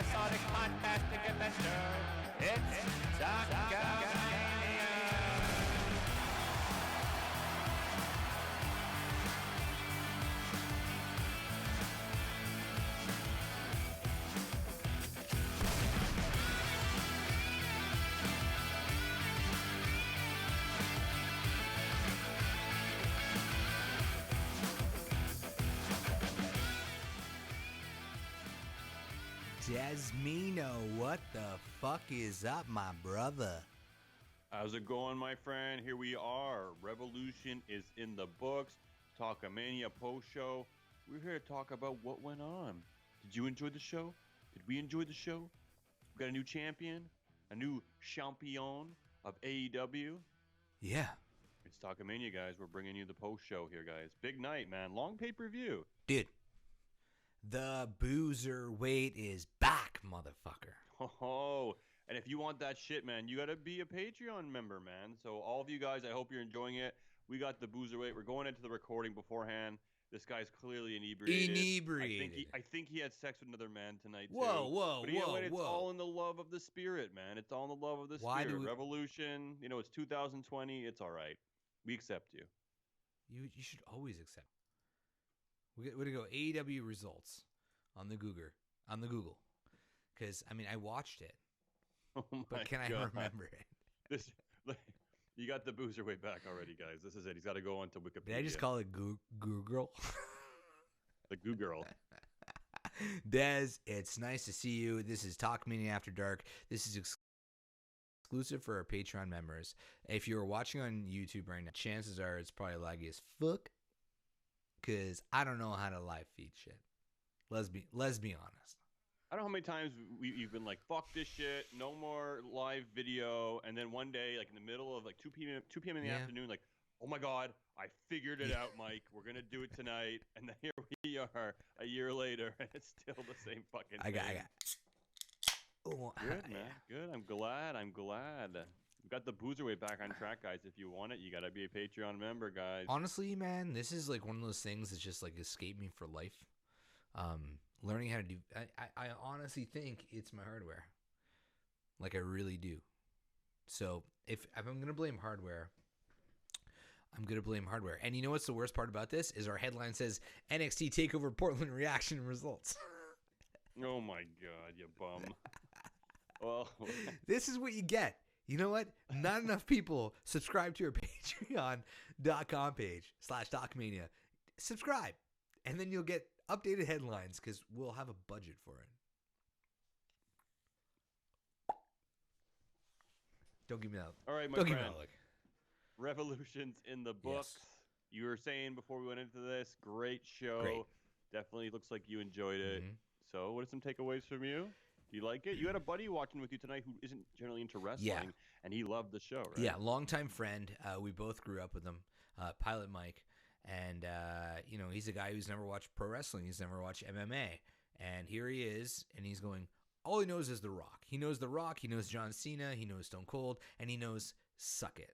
episodic fantastic adventure. It's Takamania. Desmino, what the fuck is up, my brother? How's it going, my friend? Here we are. Revolution is in the books. Talkamania post show. We're here to talk about what went on. Did you enjoy the show? Did we enjoy the show? We got a new champion, a new champion of AEW. Yeah. It's Talkamania, guys. We're bringing you the post show here, guys. Big night, man. Long pay-per-view. Dude, the boozer weight is back, motherfucker. Oh, and if you want that shit, man, you got to be a Patreon member, man. So all of you guys, I hope you're enjoying it. We got the boozerweight. We're going into the recording beforehand. This guy's clearly inebriated. I think he had sex with another man tonight, too. Whoa. It's all in the love of the spirit, man. It's all in the love of the spirit. Revolution, it's 2020. It's all right. We accept you. You should always accept. We're going to go AEW results on the Google. Because, I watched it. Oh my but can God. I remember it? You got the boozerweight back already, guys. This is it. He's got to go onto Wikipedia. Did I just call it Google? The Goo Girl. Des, it's nice to see you. This is Talkamania After Dark. This is exclusive for our Patreon members. If you're watching on YouTube right now, chances are it's probably laggy as fuck. Because I don't know how to live feed shit. Let's be honest. I don't know how many times we've been like, fuck this shit, no more live video. And then one day, like in the middle of like 2 p.m. in the afternoon, like, oh my God, I figured it out, Mike. We're going to do it tonight. And then here we are a year later, and it's still the same fucking thing. I got. Oh, good, man. Good. I'm glad. We've got the boozerweight back on track, guys. If you want it, you got to be a Patreon member, guys. Honestly, man, this is like one of those things that's just like escaped me for life. Learning how to do, I honestly think it's my hardware. Like I really do. So if I'm going to blame hardware, I'm going to blame hardware. And you know what's the worst part about this is our headline says NXT TakeOver Portland reaction results. Oh my God, you bum. Well, this is what you get. You know what? Not enough people subscribe to our patreon.com page /Talkamania. Subscribe. And then you'll get updated headlines because we'll have a budget for it. Don't give me that. All right, my Don't friend. give me that look. Revolution's in the books. Yes. You were saying before we went into this, great show. Great. Definitely looks like you enjoyed it. Mm-hmm. So what are some takeaways from you? Do you like it? You had a buddy watching with you tonight who isn't generally into wrestling, and he loved the show, right? Yeah, longtime friend. We both grew up with him, Pilot Mike. And, he's a guy who's never watched pro wrestling. He's never watched MMA. And here he is, and he's going, all he knows is The Rock. He knows The Rock, he knows John Cena, he knows Stone Cold, and he knows Suck It.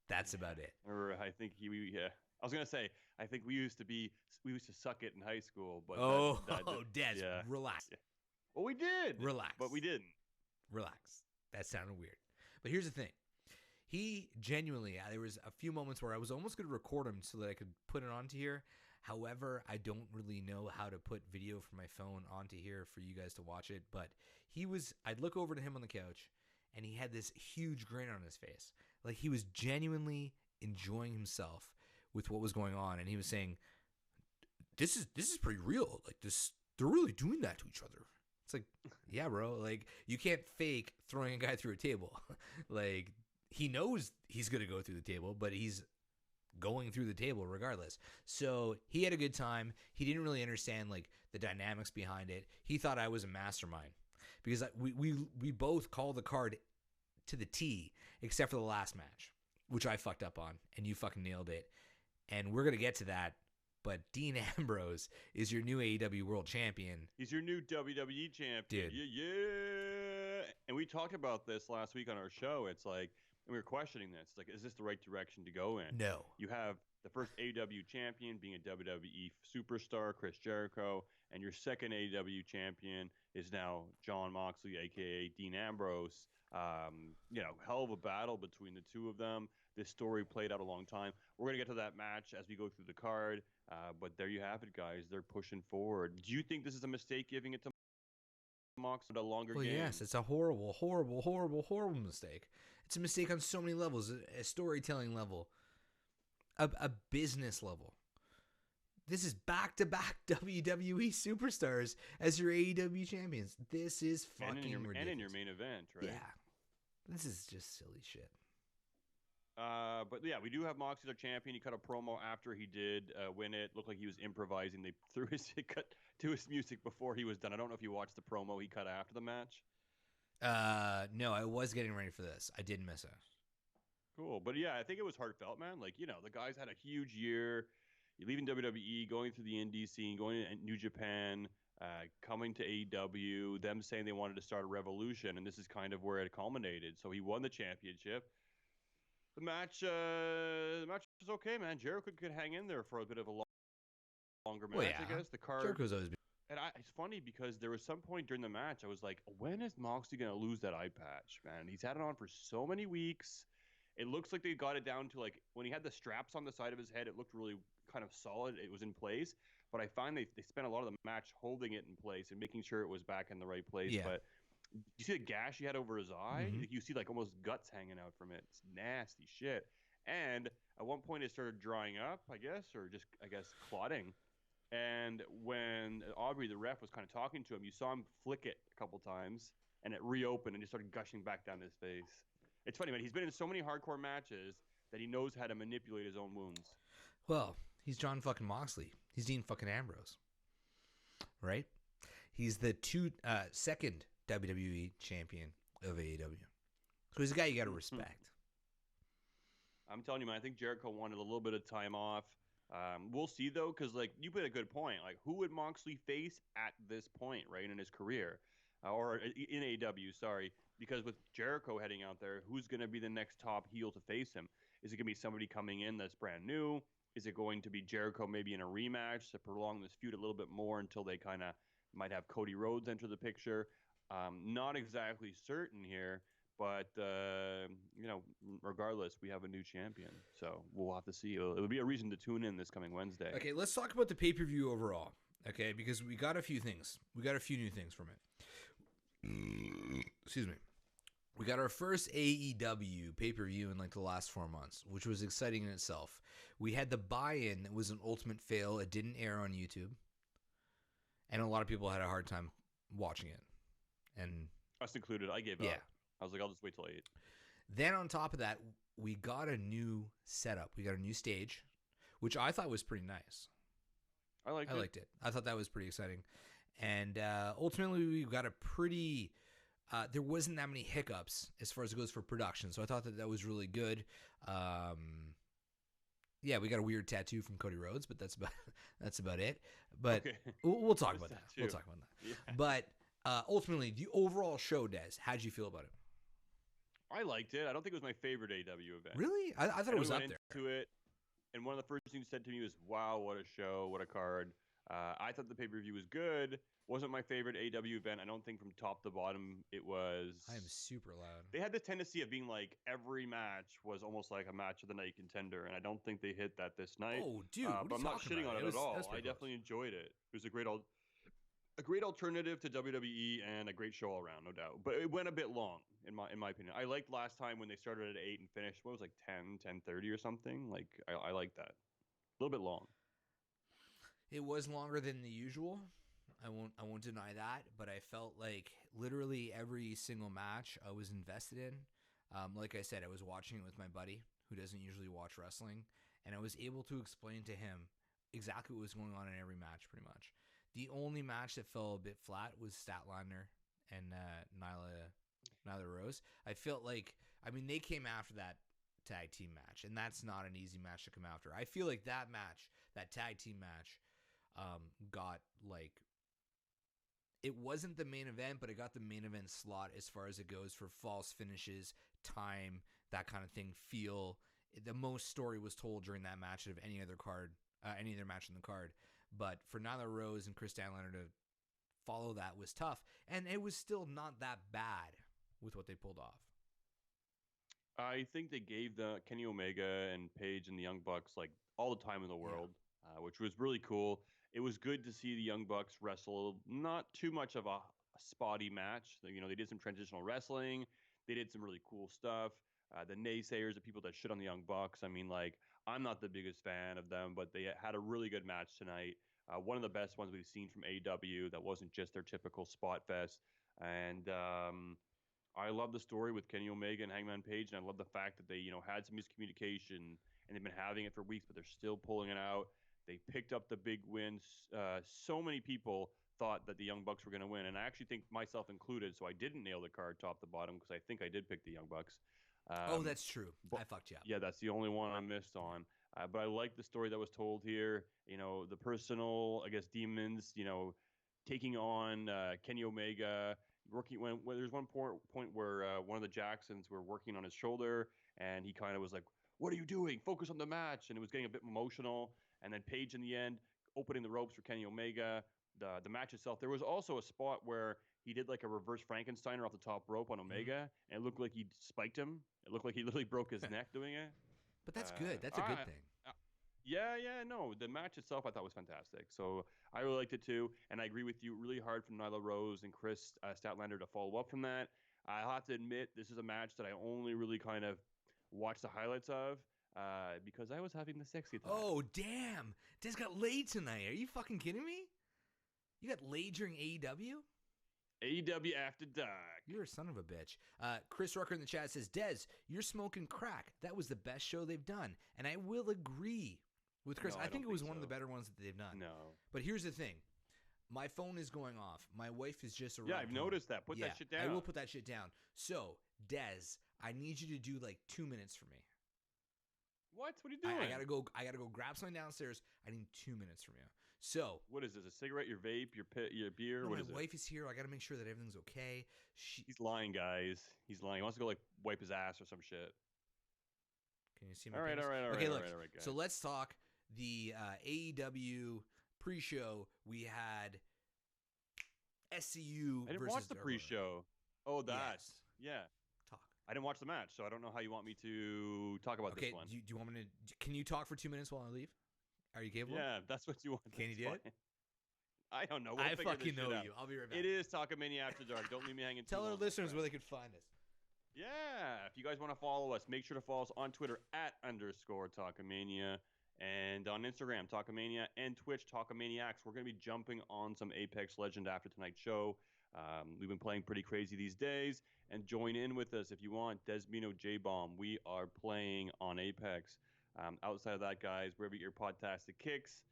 That's about it. Or I think I was going to say, I think we used to suck it in high school. But Des, relax. Yeah. Well, we did. Relax. But we didn't. Relax. That sounded weird. But here's the thing. He genuinely, there was a few moments where I was almost going to record him so that I could put it onto here. However, I don't really know how to put video from my phone onto here for you guys to watch it. But I'd look over to him on the couch, and he had this huge grin on his face. Like he was genuinely enjoying himself with what was going on. And he was saying, this is pretty real. Like this, they're really doing that to each other. It's like, yeah, bro. Like you can't fake throwing a guy through a table. Like he knows he's going to go through the table, but he's going through the table regardless. So he had a good time. He didn't really understand like the dynamics behind it. He thought I was a mastermind because we both called the card to the T except for the last match, which I fucked up on, and you fucking nailed it. And we're going to get to that. But Dean Ambrose is your new AEW World Champion. He's your new WWE Champion. Dude. Yeah. And we talked about this last week on our show. It's like, we were questioning this. Like, is this the right direction to go in? No. You have the first AEW champion being a WWE superstar, Chris Jericho, and your second AEW champion is now John Moxley, aka Dean Ambrose. Hell of a battle between the two of them. This story played out a long time. We're gonna get to that match as we go through the card, but there you have it, guys. They're pushing forward. Do you think this is a mistake giving it to Mox a longer Well, game? yes, it's a horrible, horrible, horrible, horrible mistake. It's a mistake on so many levels, a storytelling level, a business level. This is back-to-back WWE superstars as your AEW champions. This is fucking ridiculous. And in your main event, right? Yeah. This is just silly shit. But yeah, we do have Moxie as our champion. He cut a promo after he did win it. Looked like he was improvising. They threw his cut to his music before he was done. I don't know if you watched the promo he cut after the match. No, I was getting ready for this. I did miss it. Cool. But yeah, I think it was heartfelt, man. Like, the guy's had a huge year. You're leaving WWE, going through the indie scene, going to New Japan, coming to AEW, them saying they wanted to start a revolution, and this is kind of where it culminated. So he won the championship. The match was okay, man. Jericho could hang in there for a bit of a longer match, I guess. The card. Jericho's always been. And it's funny because there was some point during the match I was like, when is Moxley going to lose that eye patch, man? He's had it on for so many weeks. It looks like they got it down to, like, when he had the straps on the side of his head, it looked really kind of solid. It was in place. But I find they spent a lot of the match holding it in place and making sure it was back in the right place. Yeah. But you see the gash he had over his eye? Mm-hmm. You see, like, almost guts hanging out from it. It's nasty shit. And at one point it started drying up, I guess, or just, clotting. And when Aubrey, the ref, was kind of talking to him, you saw him flick it a couple times, and it reopened and just started gushing back down his face. It's funny, man. He's been in so many hardcore matches that he knows how to manipulate his own wounds. Well, he's John fucking Moxley. He's Dean fucking Ambrose. Right? He's the second WWE champion of AEW. So he's a guy you got to respect. I'm telling you, man, I think Jericho wanted a little bit of time off. We'll see, though, because, like, you put a good point. Like, who would Moxley face at this point, right, in his career? Or in AEW, sorry. Because with Jericho heading out there, who's going to be the next top heel to face him? Is it going to be somebody coming in that's brand new? Is it going to be Jericho maybe in a rematch to prolong this feud a little bit more until they kind of might have Cody Rhodes enter the picture? Not exactly certain here. But, regardless, we have a new champion. So we'll have to see. It'll be a reason to tune in this coming Wednesday. Okay, let's talk about the pay-per-view overall. Okay, because we got a few things. We got a few new things from it. Excuse me. We got our first AEW pay-per-view in like the last 4 months, which was exciting in itself. We had the buy-in that was an ultimate fail. It didn't air on YouTube. And a lot of people had a hard time watching it. And us included, I gave up. I was like, I'll just wait till 8. Then on top of that, we got a new setup. We got a new stage, which I thought was pretty nice. I liked it. I thought that was pretty exciting. And ultimately, we got a pretty... there wasn't that many hiccups as far as it goes for production, so I thought that was really good. Yeah, we got a weird tattoo from Cody Rhodes, but that's about it. But okay. we'll talk about that. We'll talk about that. Yeah. But ultimately, the overall show, Des, how'd you feel about it? I liked it. I don't think it was my favorite AEW event. Really? I thought it was up there. Into it, and one of the first things you said to me was, "Wow, what a show! What a card!" I thought the pay-per-view was good. Wasn't my favorite AEW event. I don't think from top to bottom it was. I am super loud. They had the tendency of being like every match was almost like a match of the night contender, and I don't think they hit that this night. Oh, dude! But I'm not shitting on it at all. I definitely enjoyed it. It was a great alternative to WWE and a great show all around, no doubt. But it went a bit long, in my opinion. I liked last time when they started at 8 and finished. What was it, like 10:30 or something? Like I like that. A little bit long. It was longer than the usual. I won't deny that, but I felt like literally every single match I was invested in. Like I said, I was watching it with my buddy who doesn't usually watch wrestling, and I was able to explain to him exactly what was going on in every match, pretty much. The only match that fell a bit flat was Statlander and Nyla Rose. I felt like, they came after that tag team match, and that's not an easy match to come after. I feel like that match, that tag team match, got like... It wasn't the main event, but it got the main event slot as far as it goes for false finishes, time, that kind of thing feel. The most story was told during that match of any other match on the card. But for Nyla Rose and Chris Statlander to follow that was tough, and it was still not that bad with what they pulled off. I think they gave the Kenny Omega and Paige and the Young Bucks like all the time in the world, which was really cool. It was good to see the Young Bucks wrestle not too much of a spotty match. You know, they did some transitional wrestling. They did some really cool stuff. The naysayers, the people that shit on the Young Bucks, I mean, like, I'm not the biggest fan of them, but they had a really good match tonight. One of the best ones we've seen from AEW that wasn't just their typical spot fest. And I love the story with Kenny Omega and Hangman Page, and I love the fact that they, had some miscommunication and they've been having it for weeks, but they're still pulling it out. They picked up the big wins. So many people thought that the Young Bucks were going to win, and I actually think myself included, so I didn't nail the card top to bottom because I think I did pick the Young Bucks. That's true. I fucked you up. Yeah, that's the only one I missed on. But I like the story that was told here. The personal, I guess, demons, taking on Kenny Omega, working when there's one point where one of the Jacksons were working on his shoulder, and he kind of was like, "What are you doing? Focus on the match." And it was getting a bit emotional. And then Paige in the end opening the ropes for Kenny Omega. The match itself, there was also a spot where he did like a reverse Frankensteiner off the top rope on Omega, and it looked like he spiked him. It looked like he literally broke his neck doing it. But that's good. That's a good thing. No, the match itself I thought was fantastic. So I really liked it too, and I agree with you. Really hard for Nyla Rose and Chris Statlander to follow up from that. I'll have to admit, this is a match that I only really kind of watched the highlights of because I was having the sexy time. Oh, damn. Des got laid tonight. Are you fucking kidding me? You got laid during AEW? AEW After Dark. You're a son of a bitch. Chris Rucker in the chat says, Des, you're smoking crack. That was the best show they've done. And I will agree with Chris. No, I think it was one so. of the better ones that they've done. No. But here's the thing. My phone is going off. My wife is just around. Yeah, I've noticed that. Put that shit down. I will put that shit down. So, Des, I need you to do like 2 minutes for me. What are you doing? I gotta go grab something downstairs. I need 2 minutes from you. So what is this? A cigarette? Your vape? Your beer? No, what my is it? wife is here. I gotta make sure that everything's okay. He's lying, guys. He's lying. He wants to go like wipe his ass or some shit. Can you see my All right. Okay, look. Guys. So let's talk the AEW pre-show. We had SCU. I didn't watch the pre-show. Oh, that. Yes. Yeah. Talk. I didn't watch the match, so I don't know how you want me to talk about this one. Do you want me to? Can you talk for 2 minutes while I leave? Are you capable? Yeah, that's what you want. Can you do it? I don't know. I fucking know you. I'll be right back. It is Talkamania After Dark. Don't leave me hanging. Tell our listeners where they can find us. Yeah, if you guys want to follow us, make sure to follow us on Twitter @_Talkamania and on Instagram Talkamania and Twitch Talkamaniacs. We're going to be jumping on some Apex Legend after tonight's show. We've been playing pretty crazy these days, and join in with us if you want. Desmino J-Bomb, we are playing on Apex. Outside of that, guys, wherever your podtastic kicks,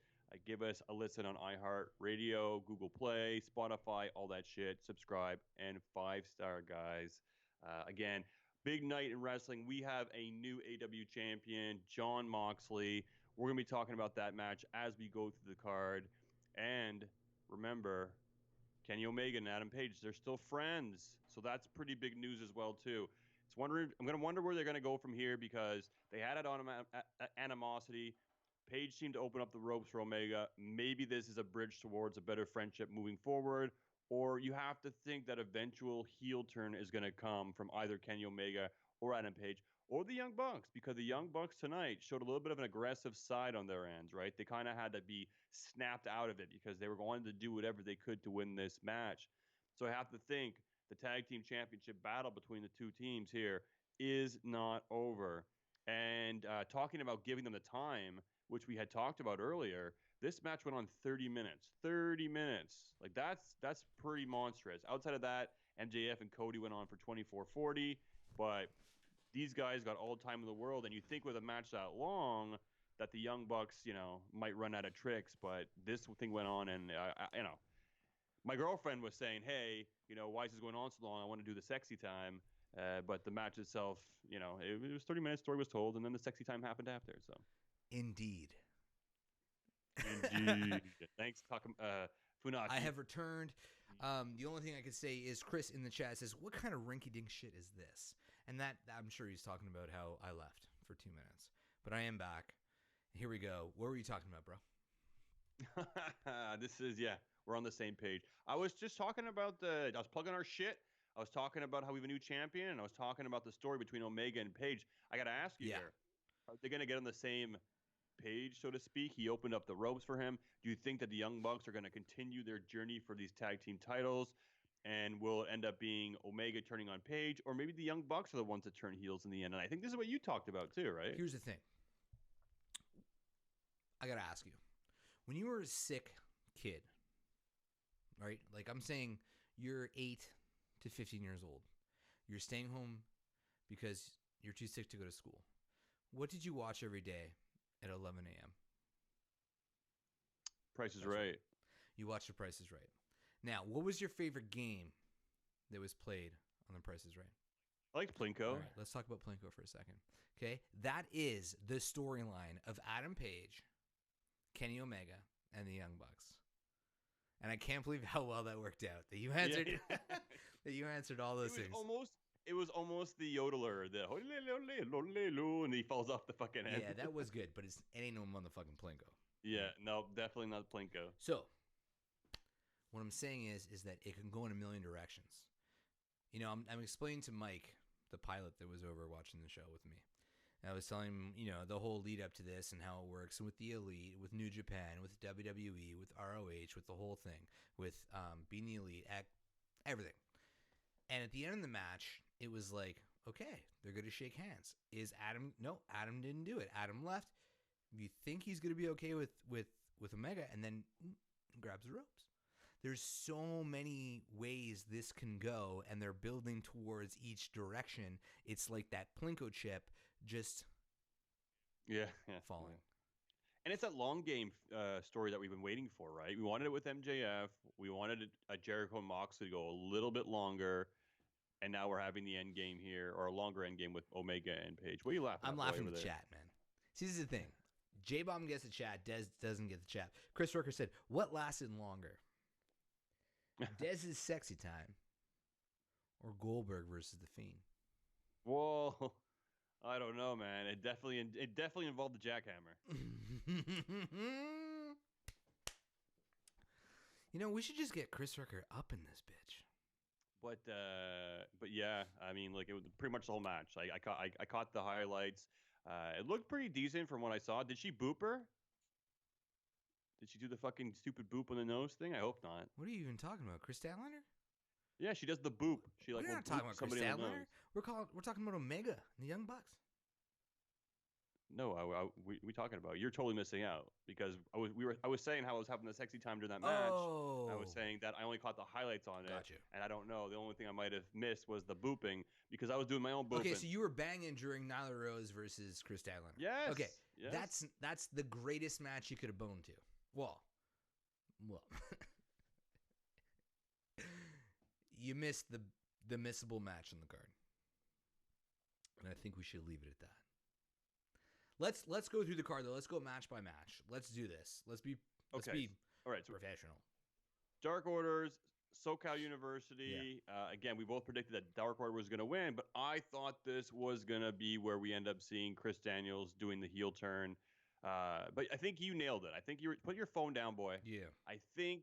give us a listen on iHeartRadio, Google Play, Spotify, all that shit. Subscribe, and 5-star, guys. Again, big night in wrestling. We have a new AEW champion, Jon Moxley. We're going to be talking about that match as we go through the card. And remember, Kenny Omega and Adam Page, they're still friends. So that's pretty big news as well, too. I'm going to wonder where they're going to go from here because they had animosity. Page seemed to open up the ropes for Omega. Maybe this is a bridge towards a better friendship moving forward. Or you have to think that eventual heel turn is going to come from either Kenny Omega or Adam Page or the Young Bucks, because the Young Bucks tonight showed a little bit of an aggressive side on their ends, right? They kind of had to be snapped out of it because they were going to do whatever they could to win this match. So I have to think the tag team championship battle between the two teams here is not over. And talking about giving them the time, which we had talked about earlier, this match went on 30 minutes. 30 minutes. Like, that's pretty monstrous. Outside of that, MJF and Cody went on for 24-40, but these guys got all the time in the world, and you think with a match that long that the Young Bucks, might run out of tricks, but this thing went on, and, my girlfriend was saying, hey, why is this going on so long? I want to do the sexy time. But the match itself, it was 30 minutes, story was told, and then the sexy time happened after, so. Indeed. Thanks, Funaki. I have returned. The only thing I could say is Chris in the chat says, what kind of rinky-dink shit is this? And that I'm sure he's talking about how I left for 2 minutes, but I am back. Here we go. What were you talking about, bro? This is we're on the same page. I was just talking about I was plugging our shit. I was talking about how we have a new champion, and I was talking about the story between Omega and Page. I got to ask you Yeah. here: are they going to get on the same page, so to speak? He opened up the ropes for him. Do you think that the Young Bucks are going to continue their journey for these tag team titles, and will it end up being Omega turning on Page, or maybe the Young Bucks are the ones that turn heels in the end? And I think this is what you talked about too, right? Here's the thing. I got to ask you. When you were a sick kid, right? Like I'm saying you're 8 to 15 years old. You're staying home because you're too sick to go to school. What did you watch every day at 11 a.m.? Price is Right. You watched The Price is Right. Now, what was your favorite game that was played on The Price is Right? I liked Plinko. All right, let's talk about Plinko for a second. Okay, that is the storyline of Adam Page, Kenny Omega, and the Young Bucks. And I can't believe how well that worked out. That you answered, that you answered all those things. It was almost the yodeler, and he falls off the fucking head. Yeah, that was good, but it ain't no motherfucking Plinko. Yeah, no, definitely not Plinko. So, what I'm saying is that it can go in a million directions. You know, I'm explaining to Mike, the pilot that was over watching the show with me. And I was telling him, you know, the whole lead up to this and how it works, and with the Elite, with New Japan, with WWE, with ROH, with the whole thing, with being the Elite, everything. And at the end of the match, it was like, okay, they're going to shake hands. Is Adam? No, Adam didn't do it. Adam left. You think he's going to be okay with Omega, and then grabs the ropes. There's so many ways this can go, and they're building towards each direction. It's like that Plinko chip just falling. And it's that long game story that we've been waiting for, right? We wanted it with MJF. We wanted a Jericho and Moxley to go a little bit longer. And now we're having the end game here, or a longer end game with Omega and Page. What are you laughing at? I'm laughing at the chat, man. See, this is the thing. J-Bomb gets the chat. Dez doesn't get the chat. Chris Rucker said, what lasted longer? Dez's sexy time or Goldberg versus The Fiend? Whoa. I don't know, man. It definitely involved the jackhammer. You know, we should just get Chris Rucker up in this bitch. But yeah, I mean, like, it was pretty much the whole match. I caught the highlights. It looked pretty decent from what I saw. Did she boop her? Did she do the fucking stupid boop on the nose thing? I hope not. What are you even talking about? Chris Statlander? Yeah, she does the boop. She We're not talking about Chris Statlander. We're talking about Omega and the Young Bucks. No, we talking about. You're totally missing out because I was saying how I was having a sexy time during that match. Oh. I was saying that I only caught the highlights on it. Gotcha. And I don't know. The only thing I might have missed was the booping because I was doing my own booping. Okay, so you were banging during Nyla Rose versus Chris Statlander. Yes. Okay, yes. that's the greatest match you could have boned to. Well. You missed the missable match on the card. And I think we should leave it at that. Let's go through the card though. Let's go match by match. Let's do this. Let's be all right, so professional. Dark Order's SoCal University. Yeah. Again, we both predicted that Dark Order was going to win, but I thought this was going to be where we end up seeing Chris Daniels doing the heel turn. But I think you nailed it. I think put your phone down, boy. Yeah. I think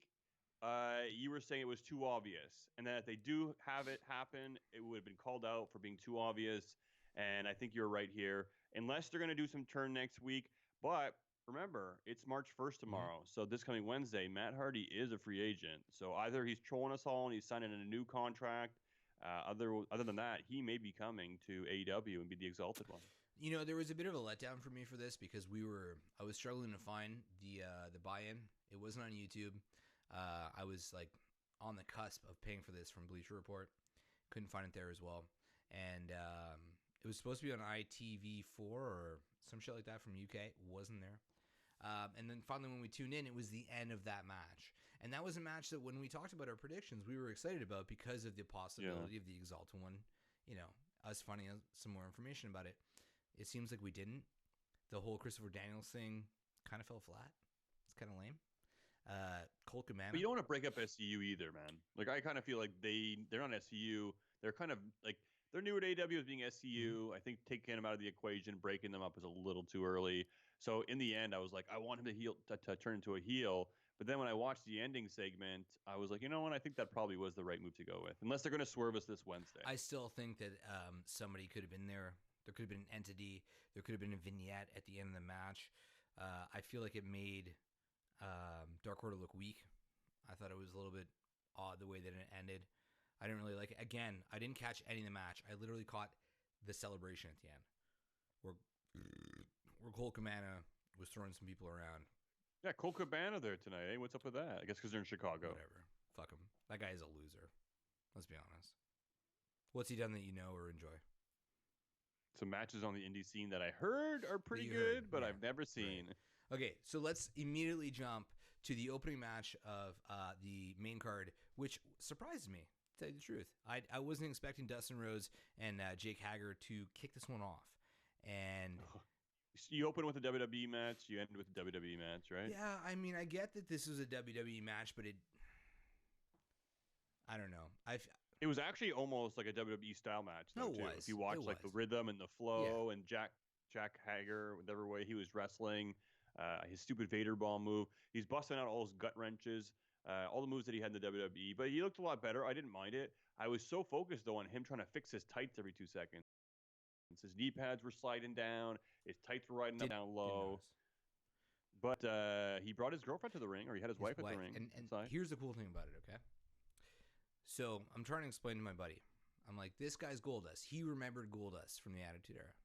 you were saying it was too obvious, and that if they do have it happen, it would have been called out for being too obvious. And I think you're right here, unless they're going to do some turn next week. But remember, it's March 1st tomorrow, so this coming Wednesday, Matt Hardy is a free agent. So either he's trolling us all and he's signing a new contract. Other than that, he may be coming to AEW and be the Exalted One. You know, there was a bit of a letdown for me for this because I was struggling to find the buy-in. It wasn't on YouTube. I was like on the cusp of paying for this from Bleacher Report. Couldn't find it there as well. And it was supposed to be on ITV4 or some shit like that from UK. It wasn't there. And then finally when we tuned in, it was the end of that match. And that was a match that when we talked about our predictions, we were excited about because of the possibility of the Exalted One, you know, us finding out some more information about it. It seems like we didn't. The whole Christopher Daniels thing kind of fell flat. It's kind of lame. Colt Cabana. But you don't want to break up SCU either, man. Like, I kind of feel like they're not SCU. They're kind of like they're new at AEW as being SCU. I think taking him out of the equation, breaking them up is a little too early. So in the end, I was like, I want him to turn into a heel. But then when I watched the ending segment, I was like, you know what? I think that probably was the right move to go with, unless they're going to swerve us this Wednesday. I still think that somebody could have been there. There could have been an entity. There could have been a vignette at the end of the match. I feel like it made Dark Order look weak. I thought it was a little bit odd the way that it ended. I didn't really like it. Again, I didn't catch any of the match. I literally caught the celebration at the end, where Colt Cabana was throwing some people around. Yeah, Colt Cabana there tonight. Hey, what's up with that? I guess because they're in Chicago. Whatever. Fuck him. That guy is a loser. Let's be honest. What's he done that you know or enjoy? Some matches on the indie scene that I heard are pretty good, but yeah. I've never seen. Right. Okay, so let's immediately jump to the opening match of the main card, which surprised me, to tell you the truth. I wasn't expecting Dustin Rhodes and Jake Hager to kick this one off. And you open with a WWE match, you end with a WWE match, right? Yeah, I mean, I get that this was a WWE match, but I don't know. It was actually almost like a WWE style match, though, too. If you watch like the rhythm and the flow, and Jack Hager, whatever way he was wrestling, his stupid Vader bomb move, he's busting out all his gut wrenches, all the moves that he had in the WWE. But he looked a lot better. I didn't mind it. I was so focused though on him trying to fix his tights every 2 seconds. His knee pads were sliding down, his tights were riding down low. But he brought his girlfriend to the ring, or he had his wife at the ring. And here's the cool thing about it, okay? So I'm trying to explain to my buddy. I'm like, this guy's Goldust. He remembered Goldust from the Attitude Era.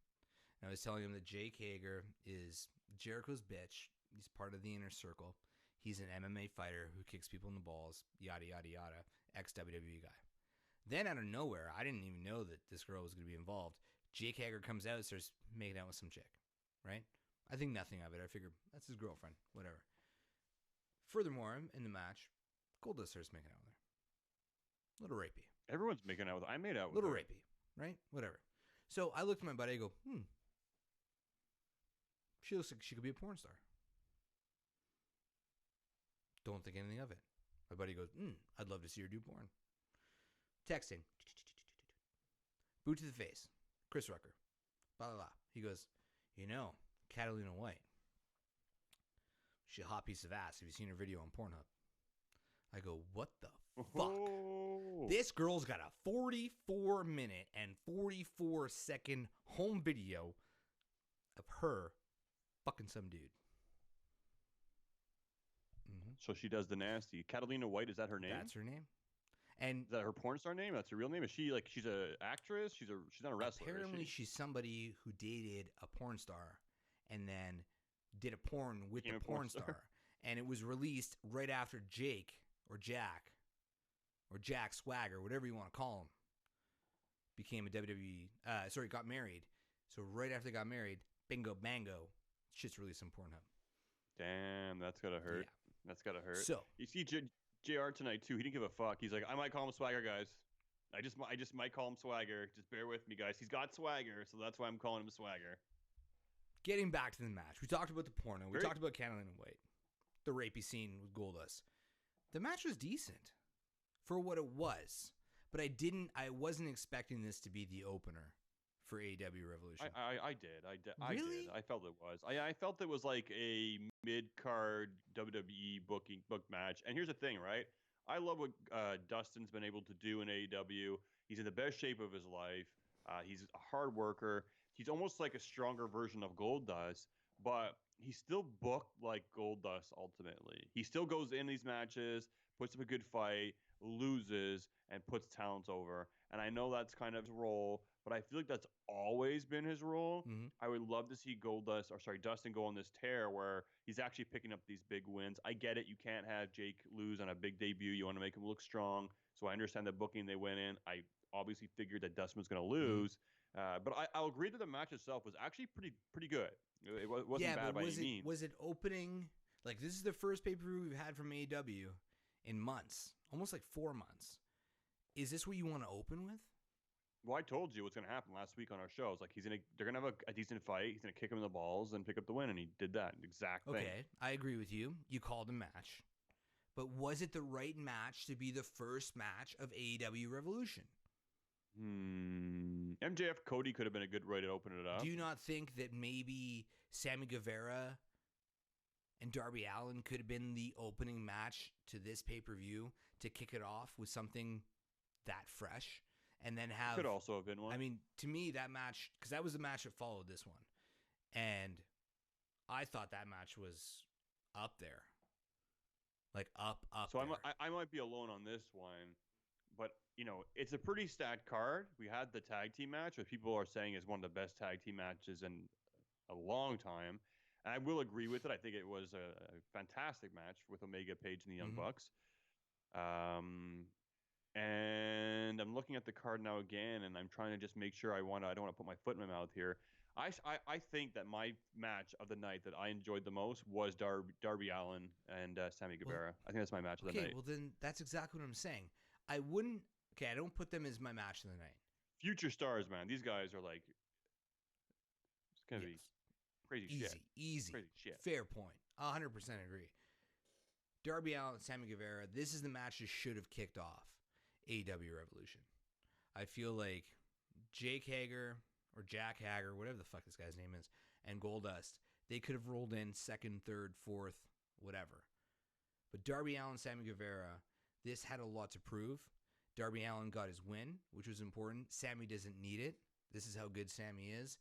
And I was telling him that Jake Hager is Jericho's bitch. He's part of the Inner Circle. He's an MMA fighter who kicks people in the balls, yada, yada, yada, ex-WWE guy. Then out of nowhere, I didn't even know that this girl was going to be involved. Jake Hager comes out and starts making out with some chick, right? I think nothing of it. I figured that's his girlfriend, whatever. Furthermore, in the match, Goldust starts making out with her. Little rapey. Everyone's making out with her. I made out with little her. Rapey, right? Whatever. So I looked at my buddy. I go, she looks like she could be a porn star. Don't think anything of it. My buddy goes, I'd love to see her do porn. Texting. Boot to the face. Chris Rucker. Blah, blah, blah. He goes, Catalina White. She's a hot piece of ass. Have you seen her video on Pornhub? I go, what the fuck? Oh. This girl's got a 44-minute and 44-second home video of her fucking some dude. Mm-hmm. So she does the nasty. Catalina White, is that her name? That's her name. And is that her porn star name? That's her real name? Is she she's an actress? She's not a wrestler. Apparently she's somebody who dated a porn star and then did a porn with the porn star. And it was released right after Jake or Jack or Jack Swagger, whatever you want to call him, became a WWE, got married. So right after they got married, bingo, bango, shit's released on Pornhub. Damn, that's gotta hurt. Yeah. That's gotta hurt. So you see JR tonight too. He didn't give a fuck. He's like, I might call him Swagger, guys. I just might call him Swagger. Just bear with me, guys. He's got swagger, so that's why I'm calling him Swagger. Getting back to the match, we talked about the porno. We talked about Catalina White, the rapey scene with Goldust. The match was decent for what it was, but I wasn't expecting this to be the opener for AEW Revolution. I did. Really? I felt it was. I felt it was like a mid-card WWE book match. And here's the thing, right? I love what Dustin's been able to do in AEW. He's in the best shape of his life. He's a hard worker. He's almost like a stronger version of Goldust, but he's still booked like Goldust ultimately. He still goes in these matches, puts up a good fight, loses, and puts talents over. And I know that's kind of his role, but I feel like that's always been his role. Mm-hmm. I would love to see Dustin go on this tear where he's actually picking up these big wins. I get it. You can't have Jake lose on a big debut. You want to make him look strong. So I understand the booking they went in. I obviously figured that Dustin was going to lose. But I'll agree that the match itself was actually pretty good. It wasn't bad by any means. Was it opening? Like, this is the first pay-per-view we've had from AEW in months. Almost like 4 months. Is this what you want to open with? Well, I told you what's going to happen last week on our show. It's like they're going to have a decent fight. He's going to kick him in the balls and pick up the win, and he did that exact thing. Okay, I agree with you. You called a match. But was it the right match to be the first match of AEW Revolution? MJF Cody could have been a good way to open it Do up. you not think that maybe Sammy Guevara and Darby Allin could have been the opening match to this pay-per-view to kick it off with something that fresh, and then have, Could also have been one. I mean, to me, that match, because that was the match that followed this one, and I thought that match was up there, like up so there. I might be alone on this one, but it's a pretty stacked card. We had the tag team match, which people are saying is one of the best tag team matches in a long time. And I will agree with it. I think it was a fantastic match with Omega Page and the Young Mhm. Bucks. And I'm looking at the card now again, and I'm trying to just make sure I don't want to put my foot in my mouth here. I think that my match of the night that I enjoyed the most was Darby Allin and Sammy Guevara. I think that's my match of the Okay, night. well then that's exactly what I'm saying. I wouldn't. Okay, I don't put them as my match of the night. Future stars, man. These guys are like, it's gonna be crazy shit. Easy, Crazy shit. fair point. 100% agree. Darby Allin and Sammy Guevara. This is the match that should have kicked off AEW Revolution. I feel like Jake Hager or Jack Hager, whatever the fuck this guy's name is, and Goldust, they could have rolled in second, third, fourth, whatever. But Darby Allin, Sammy Guevara, this had a lot to prove. Darby Allin got his win, which was important. Sammy doesn't need it. This is how good Sammy is.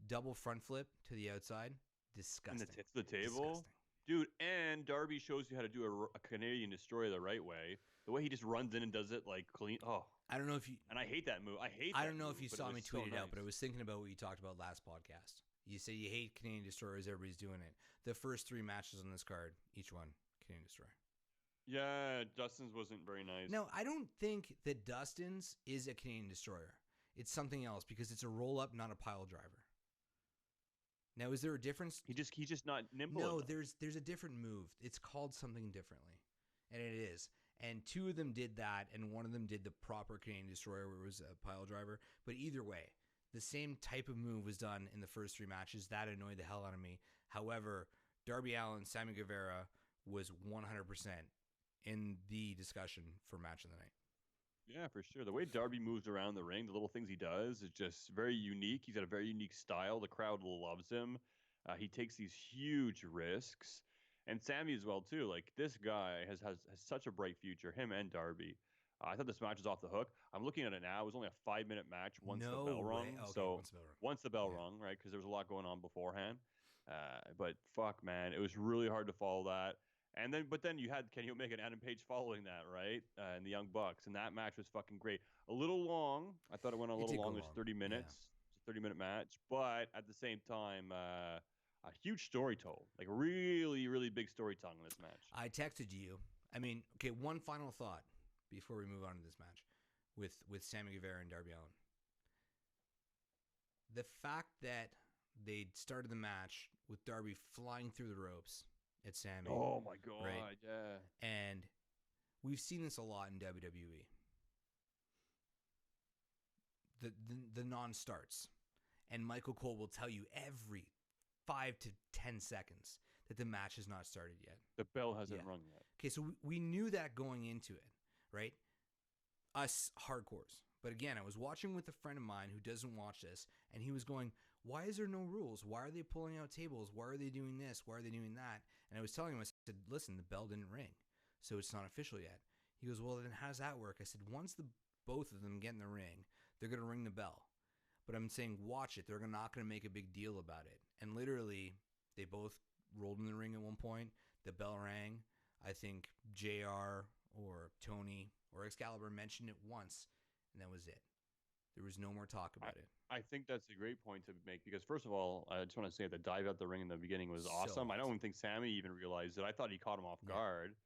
Double front flip to the outside. Disgusting. And the tits of the table. Disgusting. Dude, and Darby shows you how to do a Canadian destroyer the right way. The way he just runs in and does it like clean. Oh, I don't know if you. and I hate that move. I don't know if you saw me tweet it out, but I was was thinking about what you talked about last podcast. You say you hate Canadian destroyers. Everybody's doing it. The first 3 matches on this card, each one Canadian destroyer. Yeah, Dustin's wasn't very nice. No, I don't think that Dustin's is a Canadian destroyer. It's something else because it's a roll up, not a pile driver. Now, is there a difference? He's just not nimble. No, enough. there's a different move. It's called something differently, and it is. And 2 of them did that, and 1 of them did the proper Canadian destroyer, where it was a pile driver. But either way, the same type of move was done in the first 3 matches. That annoyed the hell out of me. However, Darby Allin, Sammy Guevara was 100% in the discussion for match of the night. Yeah, for sure. The way Darby moves around the ring, the little things he does, is just very unique. He's got a very unique style. The crowd loves him. He takes these huge risks, and Sammy as well too. Like this guy has such a bright future. Him and Darby. I thought this match was off the hook. I'm looking at it now. It was only a 5-minute match once the bell rung. Okay, So once the bell rung. once the bell rung, right? Because there was a lot going on beforehand. But fuck, man, it was really hard to follow that. But then you had Kenny Omega and Adam Page following that, right? And the Young Bucks, and that match was fucking great. A little long. I thought it went a little long. It was 30 minutes. It's a 30-minute match, but at the same time, a huge story told. Like really, really big storytelling in this match. I texted you. I mean, okay, one final thought before we move on to this match with Sammy Guevara and Darby Allin. The fact that they started the match with Darby flying through the ropes at Sammy. Oh my god, right? yeah. And we've seen this a lot in WWE. The non-starts. And Michael Cole will tell you every 5 to 10 seconds that the match has not started yet. The bell hasn't rung yet. Okay, so we knew that going into it, right? Us hardcores. But again, I was watching with a friend of mine who doesn't watch this, and he was going, why is there no rules? Why are they pulling out tables? Why are they doing this? Why are they doing that? And I was telling him, I said, listen, the bell didn't ring, so it's not official yet. He goes, well, then how does that work? I said, once both of them get in the ring, they're going to ring the bell. But I'm saying, watch it. They're not going to make a big deal about it. And literally, they both rolled in the ring at one point. The bell rang. I think JR or Tony or Excalibur mentioned it once, and that was it. There was no more talk about it. I think that's a great point to make because, first of all, I just want to say the dive out the ring in the beginning was awesome. I don't even think Sammy even realized it. I thought he caught him off guard.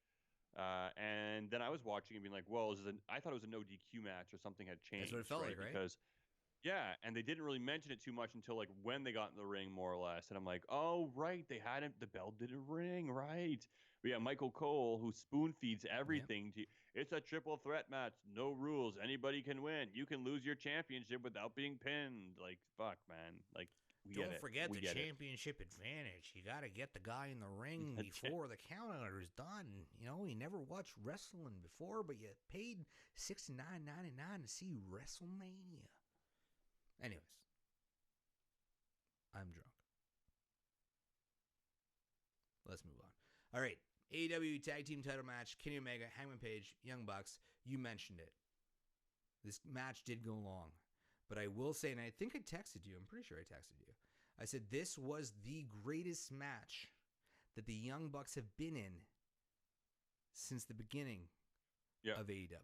And then I was watching and being like, well, I thought it was a no DQ match or something had changed. That's what it felt like, right? Because, yeah, and they didn't really mention it too much until like when they got in the ring, more or less. And I'm like, oh, right, they hadn't, the bell didn't ring, right? But yeah, Michael Cole, who spoon feeds everything to you. It's a triple threat match, no rules, anybody can win. You can lose your championship without being pinned. Like, fuck, man. Like, Don't forget We the get it. championship advantage. You got to get the guy in the ring That's it. before the count out is done. You know, you never watched wrestling before, but you paid $69.99 to see WrestleMania. Anyways, I'm drunk. Let's move on. All right, AEW Tag Team Title match: Kenny Omega, Hangman Page, Young Bucks. You mentioned it. This match did go long, but I will say, and I think I texted you. I'm pretty sure I texted you. I said this was the greatest match that the Young Bucks have been in since the beginning of AEW.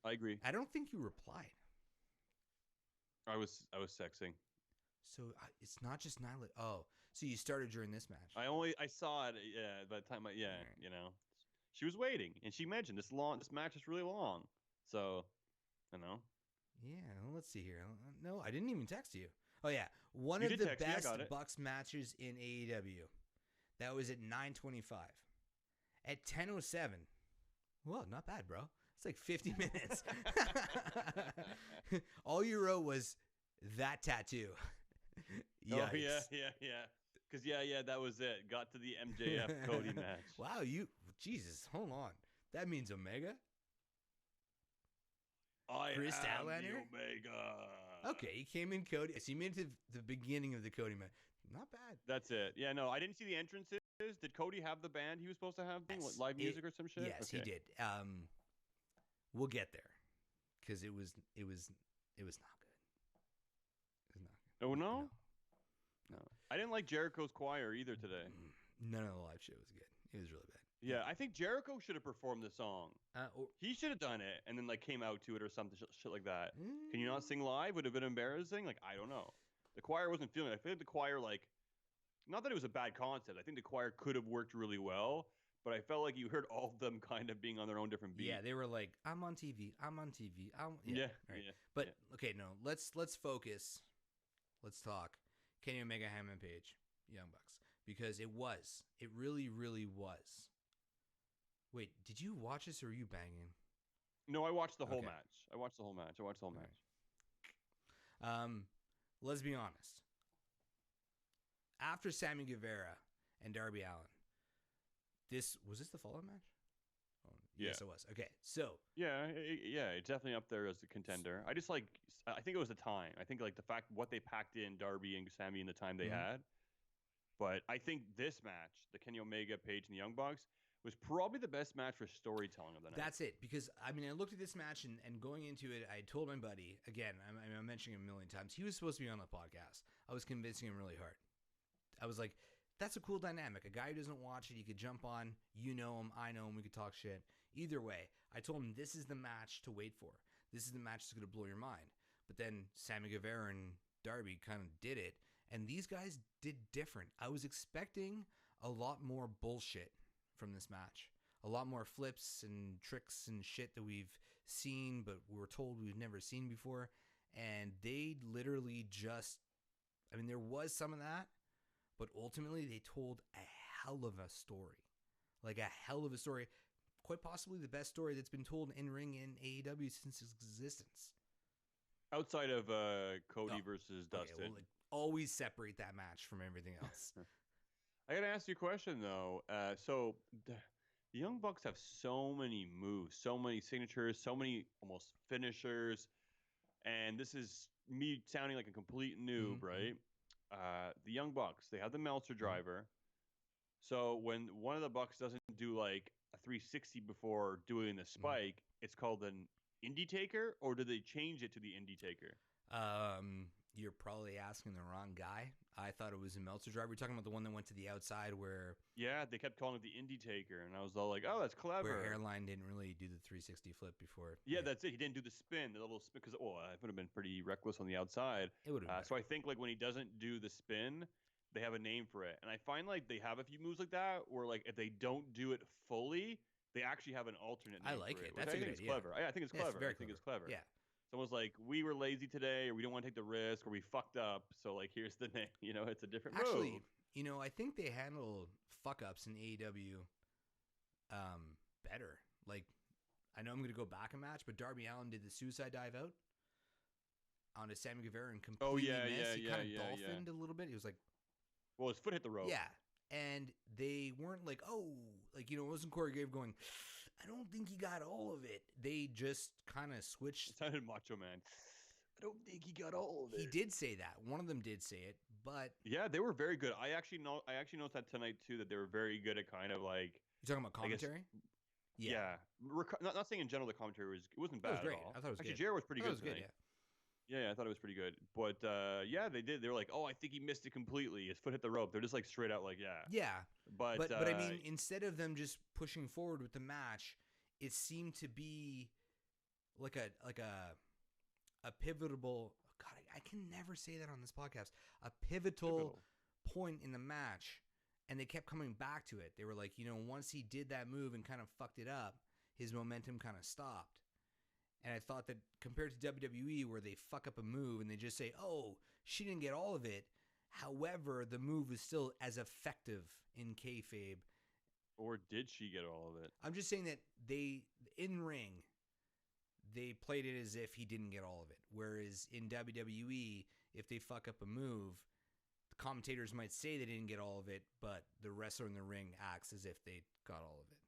I agree. I don't think you replied. I was sexing. So it's not just Nyla. Oh, so you started during this match. I saw it. Yeah, by the time Right. you know, she was waiting, and she mentioned this match is really long. So, you know. Yeah, well, let's see here. No, I didn't even text you. Oh yeah, one You of did the text me, I best got it. Bucks matches in AEW. That was at 9:25. At 10:07. Well, not bad, bro. It's like 50 minutes. All you wrote was that tattoo. Yikes. Oh yeah. Because that was it. Got to the MJF Cody match. Wow, Jesus, hold on. That means Omega? I Chris am the Statlander? Omega. Okay, he came in Cody. So you made it to the beginning of the Cody match. Not bad. That's it. Yeah, no, I didn't see the entrances. Did Cody have the band he was supposed to have? Yes, Live music or some shit? Yes, he did. We'll get there because it was not good. It was not good. Oh no? No. I didn't like Jericho's choir either today. None of the live shit was good. It was really bad. Yeah, I think Jericho should have performed the song. He should have done it and then like came out to it or something shit like that. Can you not sing live? Would have been embarrassing. Like I don't know. The choir wasn't feeling it. I feel like the choir not that it was a bad concept. I think the choir could have worked really well, but I felt like you heard all of them kind of being on their own different beat. Yeah, they were like, "I'm on TV. I'm on TV." Yeah. But okay, no. Let's focus. Let's talk. Kenny Omega, Hangman Page, Young Bucks, because it really, really was. Wait, did you watch this or were you banging? No, I watched the whole Okay. match. I watched the whole match. Let's be honest. After Sammy Guevara and Darby Allin, was this the follow-up match? Oh, Yeah. Yes, it was. Okay, so Yeah, it's definitely up there as a contender. I just I think it was the time. I think like the fact what they packed in Darby and Sammy in the time they had. But I think this match, the Kenny Omega, Page, and the Young Bucks, was probably the best match for storytelling of the night. that's it. Because, I mean, I looked at this match and going into it, I told my buddy, again, I'm mentioning him a million times, he was supposed to be on the podcast. I was convincing him really hard. I was like, that's a cool dynamic. A guy who doesn't watch it, he could jump on. You know him, I know him, we could talk shit. Either way, I told him this is the match to wait for. This is the match that's going to blow your mind. But then Sammy Guevara and Darby kind of did it. And these guys did different. I was expecting a lot more bullshit from this match. A lot more flips and tricks and shit that we've seen, but we're told we've never seen before. And they literally just, I mean, there was some of that, but ultimately they told a hell of a story. Like a hell of a story. Quite possibly the best story that's been told in ring in AEW since its existence. Outside of Cody versus Dustin. Okay, well, always separate that match from everything else. I gotta ask you a question though. So the Young Bucks have so many moves, so many signatures, so many almost finishers, and this is me sounding like a complete noob, right? The Young Bucks, they have the Meltzer driver. So when one of the Bucks doesn't do like a 360 before doing the spike, it's called an Indie Taker, or do they change it to the Indie Taker? You're probably asking the wrong guy. I thought it was a Meltzer driver. You're talking about the one that went to the outside where... Yeah, they kept calling it the Indie Taker, and I was all like, oh, that's clever. Where Airline didn't really do the 360 flip before. Yeah, that's it. He didn't do the spin, the little spin, because it would have been pretty reckless on the outside. It would have been. So I think like when he doesn't do the spin, they have a name for it. And I find like they have a few moves like that where like if they don't do it fully, they actually have an alternate name I like for it. which That's I a think good it's idea. clever. I think it's clever. I think it's clever. Yeah. Someone's like, we were lazy today, or we don't want to take the risk, or we fucked up. So like, here's the name. You know, it's a different Actually, move. you know, I think they handle fuck ups in AEW better. Like, I know I'm going to go back a match, but Darby Allin did the suicide dive out. onto Sammy Guevara and completely missed. He kind of dolphined a little bit. He was like, well, his foot hit the rope. yeah. And they weren't like, oh, like, it wasn't Corey Graves going, I don't think he got all of it. They just kind of switched. It sounded Macho Man. I don't think he got all of it. He did say that. One of them did say it, but yeah, they were very good. I actually noticed that tonight too, that they were very good at kind of like. You talking about commentary? Yeah. Not saying in general the commentary wasn't bad It was great. at all. I thought it was actually, good. Jared was pretty good. It was good, tonight. Yeah, I thought it was pretty good. But yeah, they did. They were like, oh, I think he missed it completely. His foot hit the rope. They're just like straight out like, yeah. Yeah. But I mean, instead of them just pushing forward with the match, it seemed to be like a pivotal. God, I can never say that on this podcast. A pivotal point in the match, and they kept coming back to it. They were like, once he did that move and kind of fucked it up, his momentum kind of stopped. And I thought that compared to WWE, where they fuck up a move and they just say, oh, she didn't get all of it. However, the move is still as effective in kayfabe. Or did she get all of it? I'm just saying that in ring, they played it as if he didn't get all of it. Whereas in WWE, if they fuck up a move, the commentators might say they didn't get all of it, but the wrestler in the ring acts as if they got all of it.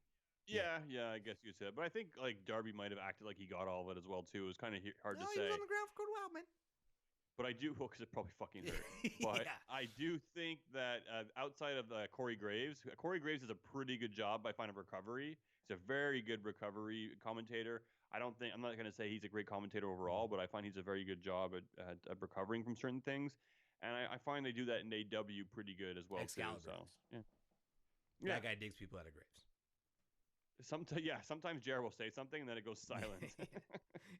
Yeah, I guess you could say that. But I think like Darby might have acted like he got all of it as well too. It was kind of hard to say. He was on the ground for quite a while, man. But I do, because it probably fucking hurt. But I do think that outside of Corey Graves does a pretty good job by finding recovery. He's a very good recovery commentator. I'm not going to say he's a great commentator overall, but I find he's a very good job at recovering from certain things. And I find they do that in AEW pretty good as well too. So yeah. That guy digs people out of graves. Sometimes Jared will say something and then it goes silent.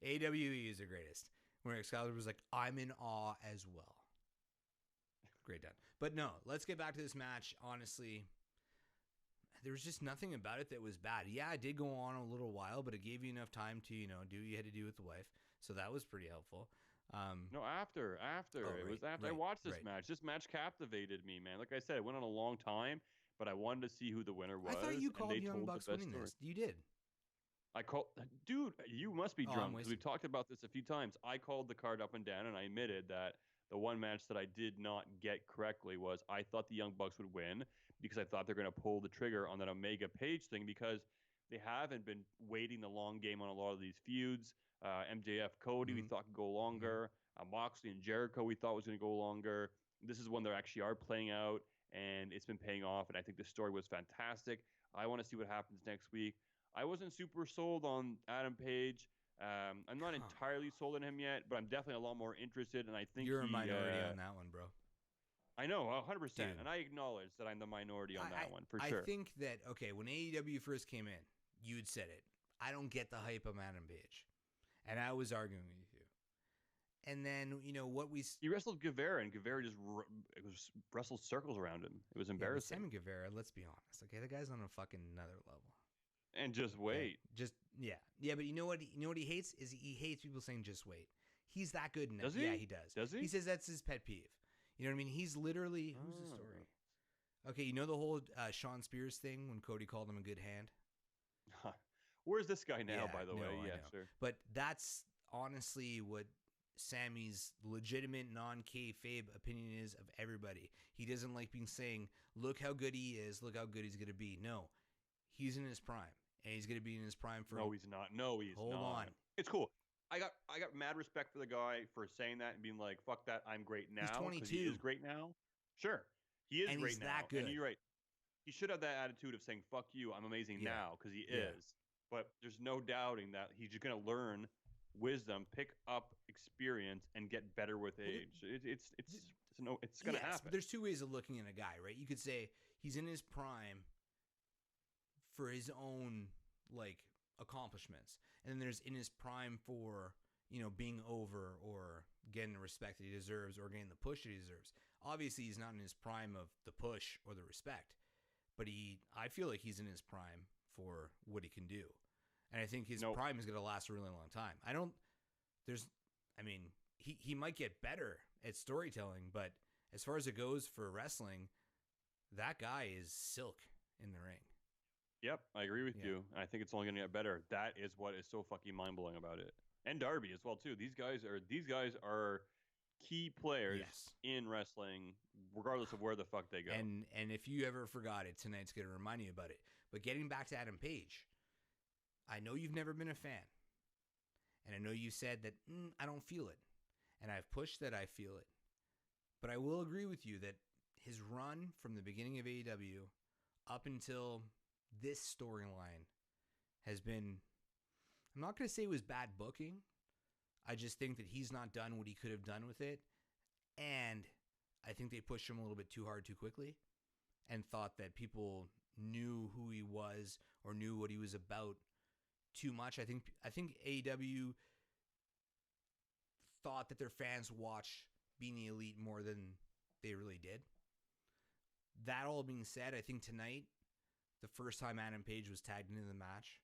AWE is the greatest. Where Excalibur was like, I'm in awe as well. Great done. But no, let's get back to this match. Honestly, there was just nothing about it that was bad. Yeah, it did go on a little while, but it gave you enough time to, do what you had to do with the wife. So that was pretty helpful. No, after. It was after I watched this match. This match captivated me, man. Like I said, it went on a long time, but I wanted to see who the winner was. I thought you called Young Bucks winning this. You did. Dude, you must be drunk because I'm we've talked about this a few times. I called the card up and down, and I admitted that the one match that I did not get correctly was I thought the Young Bucks would win because I thought they're going to pull the trigger on that Omega Page thing because they haven't been waiting the long game on a lot of these feuds. MJF Cody we thought could go longer. Moxley and Jericho we thought was going to go longer. This is one they actually are playing out, and it's been paying off, and I think the story was fantastic. I want to see what happens next week. I wasn't super sold on Adam Page. I'm not entirely sold on him yet, but I'm definitely a lot more interested, and I think you're a minority on that one, bro. I know, 100%, and I acknowledge that I'm the minority on that one, for sure. I think that, when AEW first came in, you had said it. I don't get the hype of Adam Page. And I was arguing with you. And then, he wrestled Guevara, and Guevara just wrestled circles around him. It was embarrassing. Sammy Guevara, let's be honest, okay? The guy's on a fucking another level. And just wait. Yeah, but you know what he hates is he hates people saying just wait. He's that good now. Does he? Yeah, he does. Does he? He says that's his pet peeve. You know what I mean? He's literally who's the story? Okay, you know the whole Sean Spears thing when Cody called him a good hand? Where's this guy now, by the way? Yeah, sure. But that's honestly what Sammy's legitimate non-kayfabe opinion is of everybody. He doesn't like being saying, look how good he is, look how good he's going to be. No, he's in his prime. And he's going to be in his prime for... No, he's not. Hold on. It's cool. I got mad respect for the guy for saying that and being like, fuck that, I'm great now. He's 22. He is great now. Sure. He is and great he's now. That good. And you're right. He should have that attitude of saying, fuck you, I'm amazing now, because he is. But there's no doubting that he's just going to learn wisdom, pick up experience, and get better with age. It's going to happen. But there's two ways of looking at a guy, right? You could say he's in his prime for his own accomplishments, and then there's in his prime for being over or getting the respect that he deserves or getting the push that he deserves. Obviously, he's not in his prime of the push or the respect, but I feel like he's in his prime for what he can do, and I think his prime is going to last a really long time. He might get better at storytelling, but as far as it goes for wrestling, that guy is silk in the ring. Yep, I agree with you. I think it's only going to get better. That is what is so fucking mind-blowing about it. and Darby as well too. These guys are key players Yes. in wrestling, regardless of where the fuck they go. And if you ever forgot it, tonight's going to remind you about it. But getting back to Adam Page, I know you've never been a fan. And I know you said that, I don't feel it. And I've pushed that I feel it. But I will agree with you that his run from the beginning of AEW up until this storyline has been, I'm not going to say it was bad booking. I just think that he's not done what he could have done with it. And I think they pushed him a little bit too hard too quickly and thought that people knew who he was or knew what he was about too much. I think AEW thought that their fans watch Being the Elite more than they really did. That all being said, I think tonight, the first time Adam Page was tagged into the match,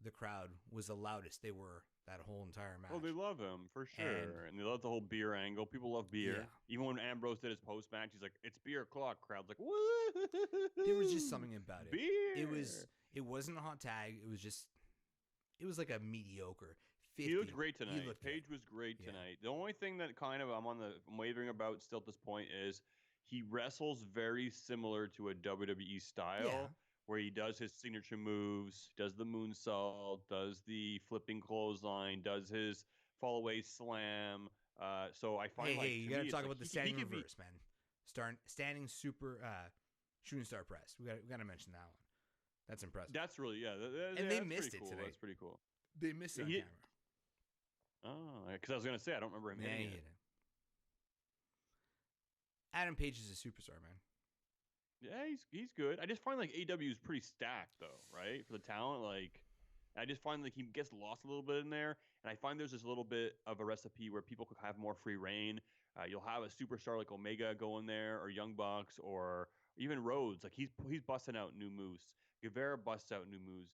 the crowd was the loudest they were that whole entire match. Oh, they love him for sure, and they love the whole beer angle. People love beer. Yeah. Even when Ambrose did his post match, he's like, "It's beer o'clock." Crowd's like, "Woo!" There was just something about it. Beer. It wasn't a hot tag. It was like a mediocre 50. He looked great tonight. He looked Page good. was great Yeah. tonight. The only thing that kind of I'm wavering about still at this point is he wrestles very similar to a WWE style, Yeah. where he does his signature moves, does the moonsault, does the flipping clothesline, does his fall away slam. So I find Hey, you got to talk like about the he standing could be- reverse, man. Standing super shooting star press. We got to mention that one. That's impressive. That's really And they that's missed pretty it cool. today. That's pretty cool. They missed it on He- camera. Oh, because I was gonna say I don't remember him Yeah, hitting he it. hit it. Adam Page is a superstar, man. Yeah, he's good. I just find like AW is pretty stacked though, right? For the talent, like I just find like he gets lost a little bit in there, and I find there's this little bit of a recipe where people could have more free reign. You'll have a superstar like Omega go in there, or Young Bucks, or even Rhodes. Like he's busting out new moves. Guevara busts out new moves.